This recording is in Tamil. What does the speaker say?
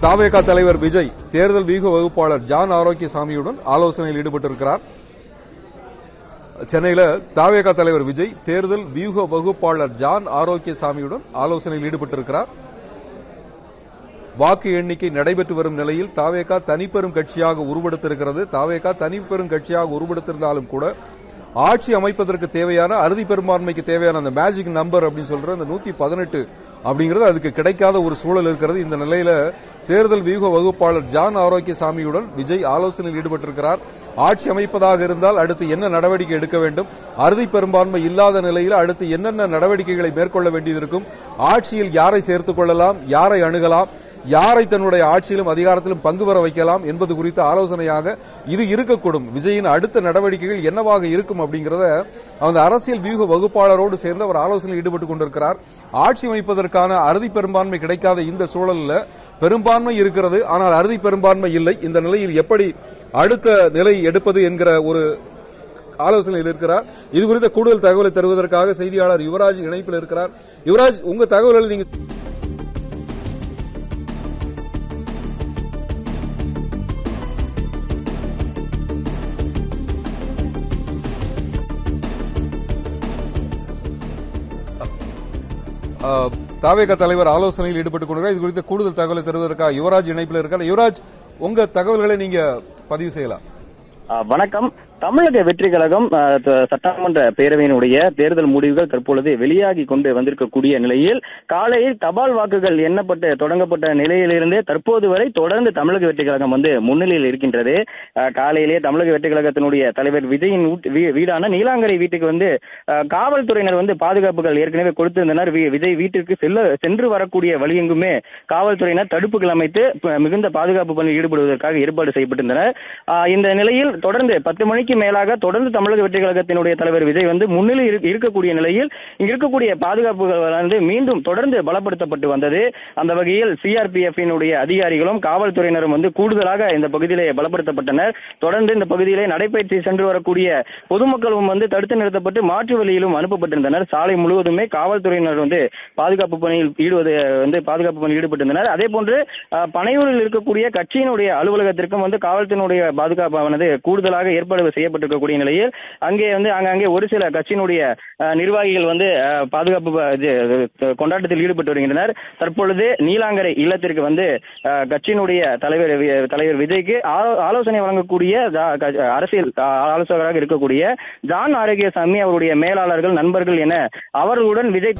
தாவேகா தலைவர் விஜய் தேர்தல் வியூக வகுப்பாளர் ஜான் ஆரோக்கியசாமியுடன் ஆலோசனையில் ஈடுபட்டிருக்கிறார். சென்னையில் தாவேகா தலைவர் விஜய் தேர்தல் வியூக வகுப்பாளர் ஜான் ஆரோக்கியசாமியுடன் ஆலோசனையில் ஈடுபட்டிருக்கிறார். வாக்கு எண்ணிக்கை நடைபெற்று வரும் நிலையில் தாவேகா தனிப்பெரும் கட்சியாக உருவெடுத்திருக்கிறது. தாவேகா தனிப்பெரும் கட்சியாக உருவெடுத்திருந்தாலும் கூட ஆட்சி அமைப்பதற்கு தேவையான அறுதி பெரும்பான்மைக்கு தேவையான அந்த மேஜிக் நம்பர் அப்படின்னு சொல்ற அந்த 118 அப்படிங்கிறது அதுக்கு கிடைக்காத ஒரு சூழல் இருக்கிறது. இந்த நிலையில தேர்தல் வியூக வகுப்பாளர் ஜான் ஆரோக்கியசாமியுடன் விஜய் ஆலோசனையில் ஈடுபட்டிருக்கிறார். ஆட்சி அமைப்பதாக இருந்தால் அடுத்து என்ன நடவடிக்கை எடுக்க வேண்டும், அறுதி பெரும்பான்மை இல்லாத நிலையில் அடுத்து என்னென்ன நடவடிக்கைகளை மேற்கொள்ள வேண்டியிருக்கும், ஆட்சியில் யாரை சேர்த்துக் கொள்ளலாம், யாரை அணுகலாம், யாரை தன்னுடைய ஆட்சியிலும் அதிகாரத்திலும் பங்கு பெற வைக்கலாம் என்பது குறித்த ஆலோசனையாக இது இருக்கக்கூடும். விஜயின் அடுத்த நடவடிக்கைகள் என்னவாக இருக்கும் அப்படிங்கறத அந்த அரசியல் வியூக வகுப்பாளரோடு சேர்ந்து அவர் ஆலோசனையில் ஈடுபட்டுக் கொண்டிருக்கிறார். ஆட்சி அமைப்பதற்கான அறுதி பெரும்பான்மை கிடைக்காத இந்த சூழலில் பெரும்பான்மை இருக்கிறது, ஆனால் அறுதி பெரும்பான்மை இல்லை. இந்த நிலையில் எப்படி அடுத்த நிலை எடுப்பது என்கிற ஒரு ஆலோசனையில் இருக்கிறார். இது குறித்த கூடுதல் தகவலை தருவதற்காக செய்தியாளர் யுவராஜ் இணைப்பில் இருக்கிறார். யுவராஜ், உங்க தகவல்கள் நீங்க தாவேகா தலைவர் ஆலோசனையில் ஈடுபட்டுக் கொண்டிருக்கிறார். இது குறித்த கூடுதல் தகவலை தருவதற்காக யுவராஜ் இணைப்பில் இருக்கார். யுவராஜ், உங்க தகவல்களை நீங்க பதிவு செய்யலாம். வணக்கம். தமிழக வெற்றி கழகம் சட்டமன்ற பேரவையினுடைய தேர்தல் முடிவுகள் தற்பொழுது வெளியாகி கொண்டு வந்திருக்கக்கூடிய நிலையில் காலையில் தபால் வாக்குகள் எண்ணப்பட்டு தொடங்கப்பட்ட நிலையிலிருந்தே தற்போது வரை தொடர்ந்து தமிழக வெற்றி கழகம் முன்னிலையில் இருக்கின்றது. காலையிலேயே தமிழக வெற்றி கழகத்தினுடைய தலைவர் விஜயின் வீடான நீலாங்கரை வீட்டுக்கு காவல்துறையினர் பாதுகாப்புகள் ஏற்கனவே கொடுத்திருந்தனர். விஜய் வீட்டிற்கு சென்று வரக்கூடிய வழியெங்குமே காவல்துறையினர் தடுப்புகள் அமைத்து மிகுந்த பாதுகாப்பு பணியில் ஈடுபடுவதற்காக ஏற்பாடு செய்யப்பட்டிருந்தனர். இந்த நிலையில் தொடர்ந்து 10 மணிக்கு மேலாக தொடர்ந்து தமிழக வெற்றி கழகத்தினுடைய தலைவர் விஜய் முன்னிலை இருக்கக்கூடிய நிலையில் இங்க இருக்கக்கூடிய பாதுகாப்புகள் மீண்டும் தொடர்ந்து பலப்படுத்தப்பட்டு வந்தது. அந்த வகையில் சிஆர்பிஎஃப் அதிகாரிகளும் காவல்துறையினரும் கூடுதலாக இந்த பகுதியிலே பலப்படுத்தப்பட்டனர். தொடர்ந்து இந்த பகுதியிலே நடைபயிற்சி சென்று வரக்கூடிய பொதுமக்களும் தடுத்து நிறுத்தப்பட்டு மாற்று வழியிலும் அனுப்பப்பட்டிருந்தனர். சாலை முழுவதுமே காவல்துறையினர் பாதுகாப்பு பணியில் ஈடுபட்டிருந்தனர். அதே போன்று பனையூரில் இருக்கக்கூடிய கட்சியினுடைய அலுவலகத்திற்கும் காவல்துறையினுடைய பாதுகாப்பானது கூடுதலாக ஏற்பாடு செய்யப்பட்டிருக்கக்கூடிய நிலையில் அங்கே ஒரு சில கட்சியினுடைய நிர்வாகிகள் பாதுகாப்பு கொண்டாட்டத்தில் ஈடுபட்டு வருகின்றனர். தற்பொழுது நீலாங்கரை இல்லத்திற்கு கட்சியினுடைய தலைவர் விஜய்க்கு ஆலோசனை வழங்கக்கூடிய அரசியல் ஆலோசகராக இருக்கக்கூடிய ஜான் ஆரோக்கியசாமி, அவருடைய மேலாளர்கள், நண்பர்கள் என அவர்களுடன் விஜய்